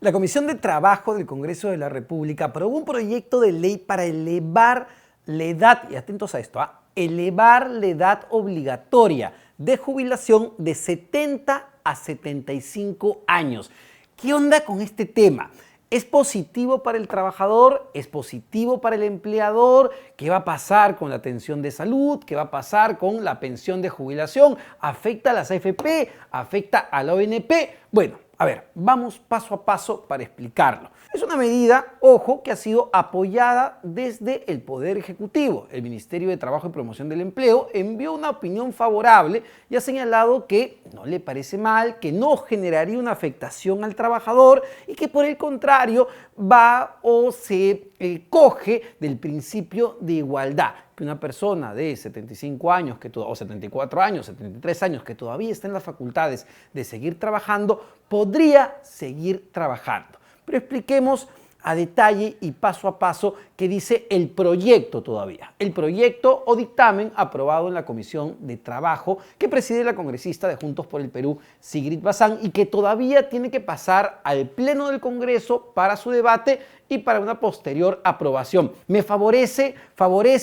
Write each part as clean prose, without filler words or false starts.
La Comisión de Trabajo del Congreso de la República aprobó un proyecto de ley para elevar la edad, y atentos a esto, elevar la edad obligatoria de jubilación de 70 a 75 años. ¿Qué onda con este tema? ¿Es positivo para el trabajador? ¿Es positivo para el empleador? ¿Qué va a pasar con la atención de salud? ¿Qué va a pasar con la pensión de jubilación? ¿Afecta a las AFP? ¿Afecta a la ONP? Bueno, a ver, vamos paso a paso para explicarlo. Es una medida, ojo, que ha sido apoyada desde el Poder Ejecutivo. El Ministerio de Trabajo y Promoción del Empleo envió una opinión favorable y ha señalado que no le parece mal, que no generaría una afectación al trabajador y que por el contrario va o se coge del principio de igualdad. Que una persona de 75 años o 74 años, 73 años que todavía está en las facultades de seguir trabajando, podría seguir trabajando. Pero expliquemos a detalle y paso a paso qué dice el proyecto todavía. El proyecto o dictamen aprobado en la Comisión de Trabajo que preside la congresista de Juntos por el Perú, Sigrid Bazán, y que todavía tiene que pasar al Pleno del Congreso para su debate y para una posterior aprobación. Me favorece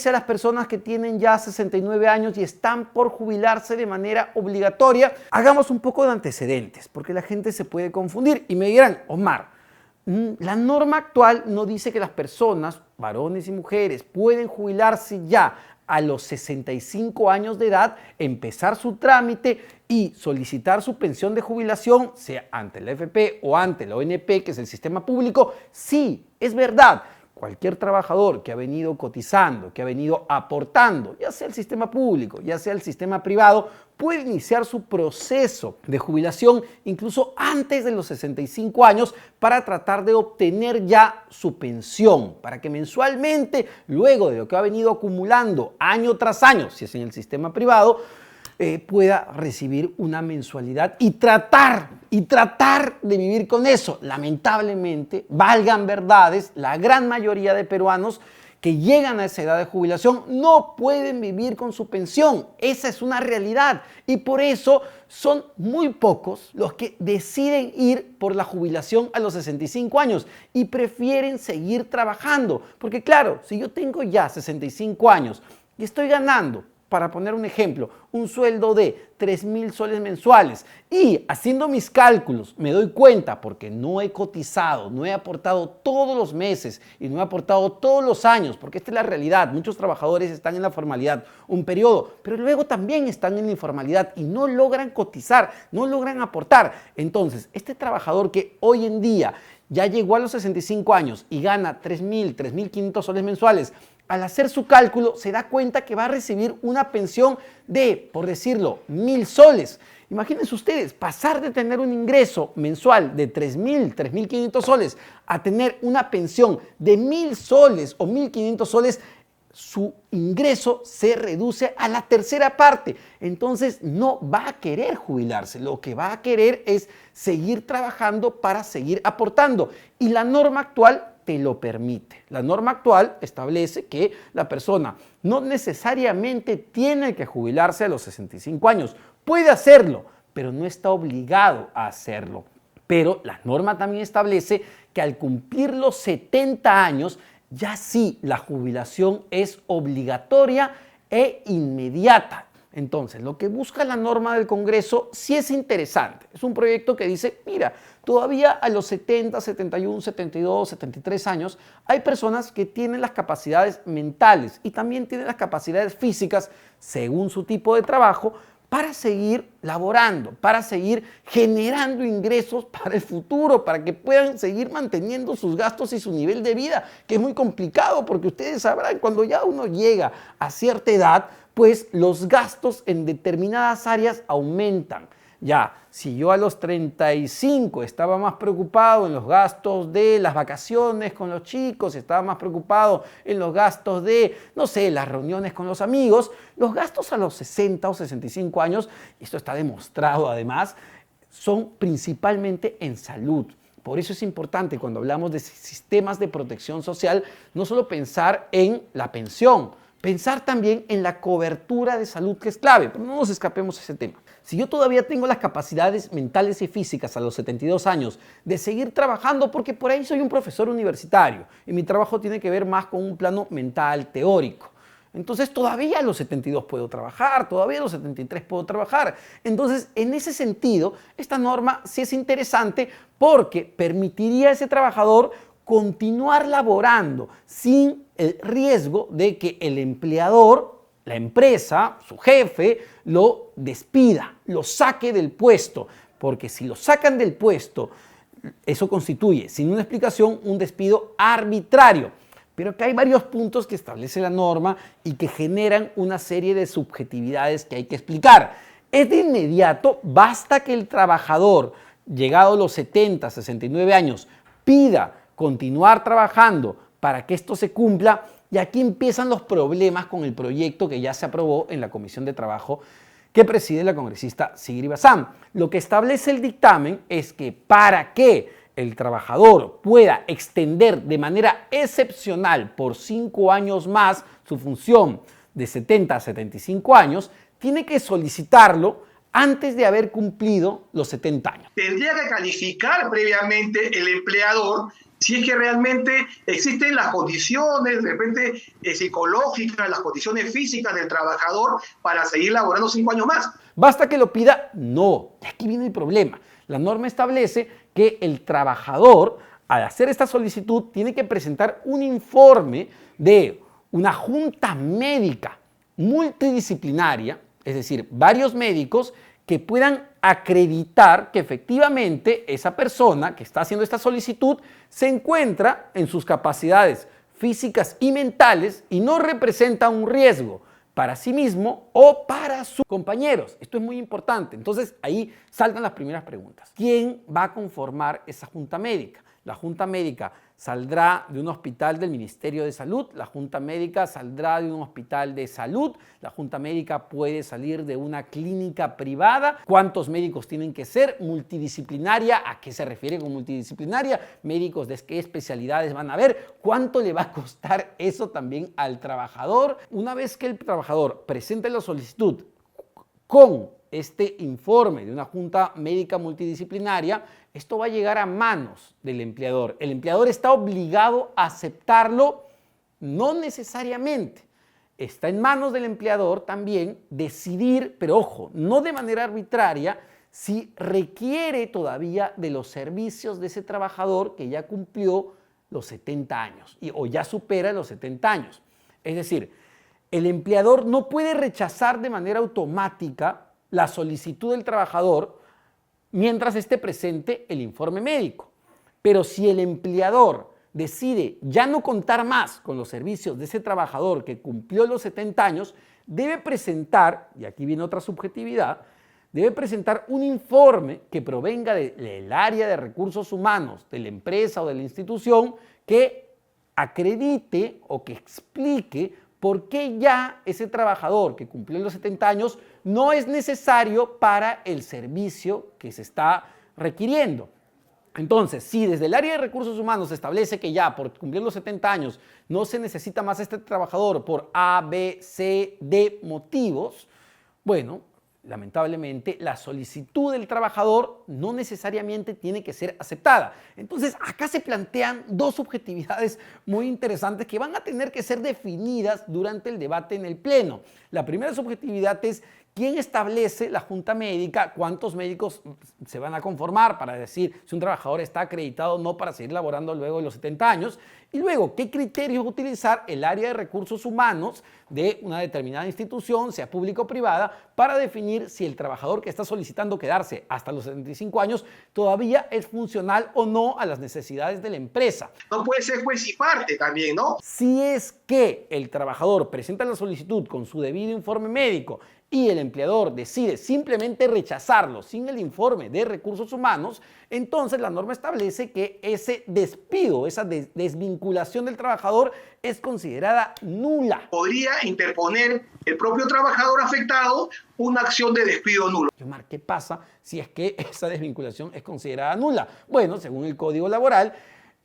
a las personas que tienen ya 69 años y están por jubilarse de manera obligatoria. Hagamos un poco de antecedentes, porque la gente se puede confundir y me dirán, Omar, la norma actual no dice que las personas, varones y mujeres, pueden jubilarse ya a los 65 años de edad, empezar su trámite y solicitar su pensión de jubilación, sea ante la AFP o ante la ONP, que es el sistema público. Sí, es verdad. Cualquier trabajador que ha venido cotizando, que ha venido aportando, ya sea el sistema público, ya sea el sistema privado, puede iniciar su proceso de jubilación incluso antes de los 65 años para tratar de obtener ya su pensión, para que mensualmente, luego de lo que ha venido acumulando año tras año, si es en el sistema privado, pueda recibir una mensualidad y tratar de vivir con eso. Lamentablemente, valgan verdades, la gran mayoría de peruanos que llegan a esa edad de jubilación no pueden vivir con su pensión. Esa es una realidad y por eso son muy pocos los que deciden ir por la jubilación a los 65 años y prefieren seguir trabajando. Porque claro, si yo tengo ya 65 años y estoy ganando, para poner un ejemplo, un sueldo de 3.000 soles mensuales y haciendo mis cálculos me doy cuenta, porque no he cotizado, no he aportado todos los meses y no he aportado todos los años, porque esta es la realidad, muchos trabajadores están en la formalidad un periodo, pero luego también están en la informalidad y no logran cotizar, no logran aportar. Entonces, este trabajador que hoy en día ya llegó a los 65 años y gana 3.000, 3.500 soles mensuales, al hacer su cálculo se da cuenta que va a recibir una pensión de, por decirlo, 1.000 soles. Imagínense ustedes, pasar de tener un ingreso mensual de 3.000, 3.500 soles a tener una pensión de 1.000 soles o 1.500 soles, su ingreso se reduce a la tercera parte. Entonces no va a querer jubilarse, lo que va a querer es seguir trabajando para seguir aportando. Y la norma actual te lo permite. La norma actual establece que la persona no necesariamente tiene que jubilarse a los 65 años. Puede hacerlo, pero no está obligado a hacerlo. Pero la norma también establece que al cumplir los 70 años, ya sí la jubilación es obligatoria e inmediata. Entonces, lo que busca la norma del Congreso sí es interesante. Es un proyecto que dice, mira, todavía a los 70, 71, 72, 73 años hay personas que tienen las capacidades mentales y también tienen las capacidades físicas, según su tipo de trabajo, para seguir laborando, para seguir generando ingresos para el futuro, para que puedan seguir manteniendo sus gastos y su nivel de vida, que es muy complicado porque ustedes sabrán, cuando ya uno llega a cierta edad, pues los gastos en determinadas áreas aumentan. Ya, si yo a los 35 estaba más preocupado en los gastos de las vacaciones con los chicos, estaba más preocupado en los gastos de, no sé, las reuniones con los amigos, los gastos a los 60 o 65 años, y esto está demostrado además, son principalmente en salud. Por eso es importante cuando hablamos de sistemas de protección social, no solo pensar en la pensión, pensar también en la cobertura de salud, que es clave, pero no nos escapemos de ese tema. si yo todavía tengo las capacidades mentales y físicas a los 72 años de seguir trabajando, porque por ahí soy un profesor universitario y mi trabajo tiene que ver más con un plano mental, teórico. Entonces todavía a los 72 puedo trabajar, todavía a los 73 puedo trabajar. Entonces, en ese sentido, esta norma sí es interesante porque permitiría a ese trabajador continuar laborando sin el riesgo de que el empleador, la empresa, su jefe, lo despida, lo saque del puesto. Porque si lo sacan del puesto, eso constituye, sin una explicación, un despido arbitrario. Pero que hay varios puntos que establece la norma y que generan una serie de subjetividades que hay que explicar. Es de inmediato, basta que el trabajador, llegado a los 70, 69 años, pida continuar trabajando para que esto se cumpla, y aquí empiezan los problemas con el proyecto que ya se aprobó en la Comisión de Trabajo que preside la congresista Sigrid Bazán. Lo que establece el dictamen es que para que el trabajador pueda extender de manera excepcional por 5 años más su función de 70 a 75 años, tiene que solicitarlo antes de haber cumplido los 70 años. Tendría que calificar previamente el empleador si es que realmente existen las condiciones, de repente psicológicas, las condiciones físicas del trabajador para seguir laborando 5 años más. ¿Basta que lo pida? No. Y aquí viene el problema. La norma establece que el trabajador, al hacer esta solicitud, tiene que presentar un informe de una junta médica multidisciplinaria, es decir, varios médicos que puedan acreditar que efectivamente esa persona que está haciendo esta solicitud se encuentra en sus capacidades físicas y mentales y no representa un riesgo para sí mismo o para sus compañeros. Esto es muy importante. Entonces, ahí saltan las primeras preguntas. ¿Quién va a conformar esa junta médica? La junta médica saldrá de un hospital del Ministerio de Salud, la junta médica saldrá de un hospital de salud, la junta médica puede salir de una clínica privada. ¿Cuántos médicos tienen que ser? Multidisciplinaria. ¿A qué se refiere con multidisciplinaria? Médicos de qué especialidades van a haber. ¿Cuánto le va a costar eso también al trabajador? Una vez que el trabajador presente la solicitud con este informe de una junta médica multidisciplinaria, esto va a llegar a manos del empleador. El empleador está obligado a aceptarlo, no necesariamente. Está en manos del empleador también decidir, pero ojo, no de manera arbitraria, si requiere todavía de los servicios de ese trabajador que ya cumplió los 70 años o ya supera los 70 años. Es decir, el empleador no puede rechazar de manera automática la solicitud del trabajador mientras esté presente el informe médico. Pero si el empleador decide ya no contar más con los servicios de ese trabajador que cumplió los 70 años, debe presentar, y aquí viene otra subjetividad, debe presentar un informe que provenga del área de recursos humanos, de la empresa o de la institución, que acredite o que explique por qué ya ese trabajador que cumplió los 70 años no es necesario para el servicio que se está requiriendo. Entonces, si desde el área de recursos humanos se establece que ya por cumplir los 70 años no se necesita más este trabajador por A, B, C, D motivos, bueno, lamentablemente la solicitud del trabajador no necesariamente tiene que ser aceptada. Entonces, acá se plantean dos subjetividades muy interesantes que van a tener que ser definidas durante el debate en el Pleno. La primera subjetividad es ¿quién establece la junta médica? ¿Cuántos médicos se van a conformar para decir si un trabajador está acreditado o no para seguir laborando luego de los 70 años? Y luego, ¿qué criterios utilizar el área de recursos humanos de una determinada institución, sea pública o privada, para definir si el trabajador que está solicitando quedarse hasta los 75 años todavía es funcional o no a las necesidades de la empresa? No puede ser juez y parte también, ¿no? Si es que el trabajador presenta la solicitud con su debido informe médico y el empleador decide simplemente rechazarlo sin el informe de recursos humanos, entonces la norma establece que ese despido, esa desvinculación del trabajador es considerada nula. Podría interponer el propio trabajador afectado una acción de despido nulo. Omar, ¿qué pasa si es que esa desvinculación es considerada nula? Bueno, según el Código Laboral,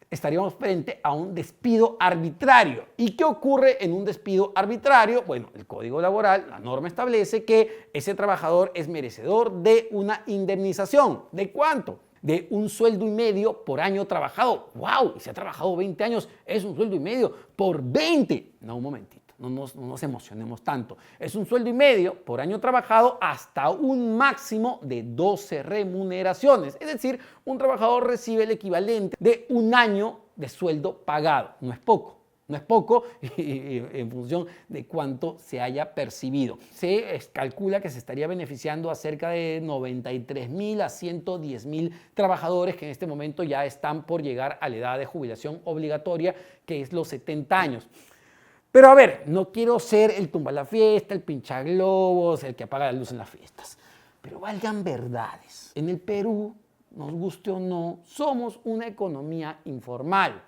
estaríamos frente a un despido arbitrario. ¿Y qué ocurre en un despido arbitrario? Bueno, el Código Laboral, la norma establece que ese trabajador es merecedor de una indemnización. ¿De cuánto? De un sueldo y medio por año trabajado. ¡Wow! Y si ha trabajado 20 años, es un sueldo y medio por 20. No, un momentito. No nos emocionemos tanto. Es un sueldo y medio por año trabajado hasta un máximo de 12 remuneraciones. Es decir, un trabajador recibe el equivalente de un año de sueldo pagado. No es poco. No es poco en función de cuánto se haya percibido. Se calcula que se estaría beneficiando a cerca de 93.000 a 110.000 trabajadores que en este momento ya están por llegar a la edad de jubilación obligatoria, que es los 70 años. Pero a ver, no quiero ser el tumba la fiesta, el pinchaglobos, el que apaga la luz en las fiestas. Pero valgan verdades. En el Perú, nos guste o no, somos una economía informal,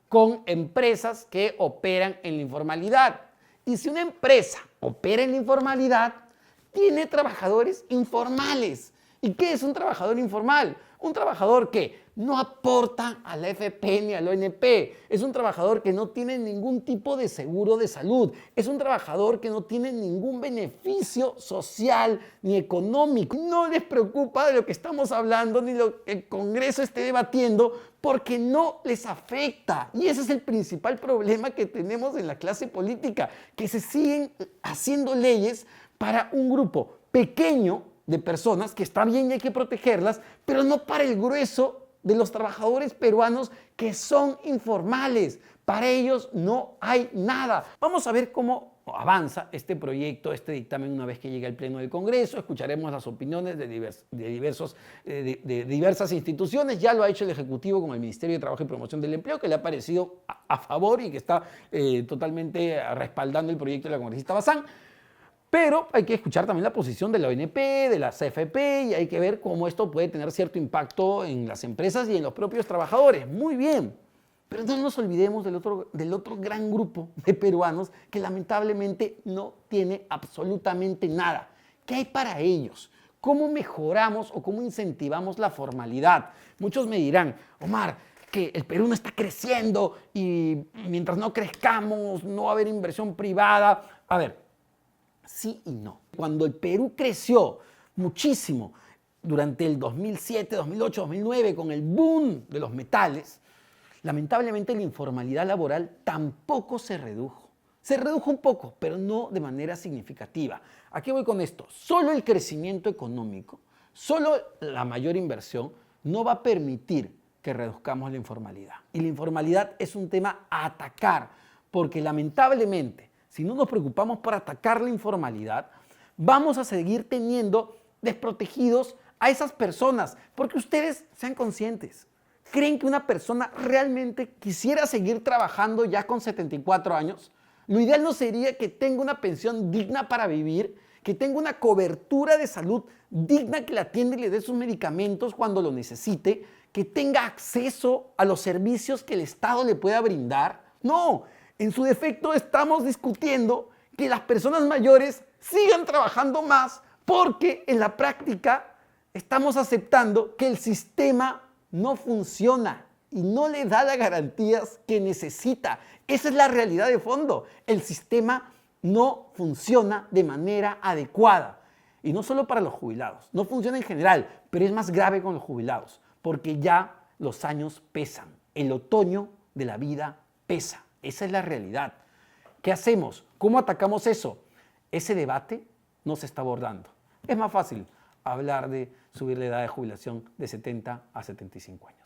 con empresas que operan en la informalidad. Y si una empresa opera en la informalidad, tiene trabajadores informales. ¿Y qué es un trabajador informal? Un trabajador que no aporta a la AFP ni al ONP. Es un trabajador que no tiene ningún tipo de seguro de salud. Es un trabajador que no tiene ningún beneficio social ni económico. No les preocupa de lo que estamos hablando ni lo que el Congreso esté debatiendo porque no les afecta. Y ese es el principal problema que tenemos en la clase política, que se siguen haciendo leyes para un grupo pequeño de personas que está bien y hay que protegerlas, pero no para el grueso de los trabajadores peruanos que son informales. Para ellos no hay nada. Vamos a ver cómo avanza este proyecto, este dictamen una vez que llegue al Pleno del Congreso. Escucharemos las opiniones de diversas instituciones. Ya lo ha hecho el Ejecutivo con el Ministerio de Trabajo y Promoción del Empleo, que le ha parecido a favor y que está totalmente respaldando el proyecto de la congresista Bazán. Pero hay que escuchar también la posición de la ONP, de la CFP, y hay que ver cómo esto puede tener cierto impacto en las empresas y en los propios trabajadores. Muy bien, pero no nos olvidemos del otro gran grupo de peruanos que lamentablemente no tiene absolutamente nada. ¿Qué hay para ellos? ¿Cómo mejoramos o cómo incentivamos la formalidad? Muchos me dirán, Omar, que el Perú no está creciendo y mientras no crezcamos no va a haber inversión privada. A ver, sí y no. Cuando el Perú creció muchísimo durante el 2007, 2008, 2009 con el boom de los metales, lamentablemente la informalidad laboral tampoco se redujo. Se redujo un poco, pero no de manera significativa. ¿A qué voy con esto? Solo el crecimiento económico, solo la mayor inversión no va a permitir que reduzcamos la informalidad. Y la informalidad es un tema a atacar, porque lamentablemente si no nos preocupamos por atacar la informalidad, vamos a seguir teniendo desprotegidos a esas personas, porque ustedes sean conscientes. ¿Creen que una persona realmente quisiera seguir trabajando ya con 74 años? Lo ideal no sería que tenga una pensión digna para vivir, que tenga una cobertura de salud digna que la atienda y le dé sus medicamentos cuando lo necesite, que tenga acceso a los servicios que el Estado le pueda brindar. No. En su defecto estamos discutiendo que las personas mayores sigan trabajando más porque en la práctica estamos aceptando que el sistema no funciona y no le da las garantías que necesita. Esa es la realidad de fondo. El sistema no funciona de manera adecuada. Y no solo para los jubilados, no funciona en general, pero es más grave con los jubilados porque ya los años pesan. El otoño de la vida pesa. Esa es la realidad. ¿Qué hacemos? ¿Cómo atacamos eso? Ese debate no se está abordando. Es más fácil hablar de subir la edad de jubilación de 70 a 75 años.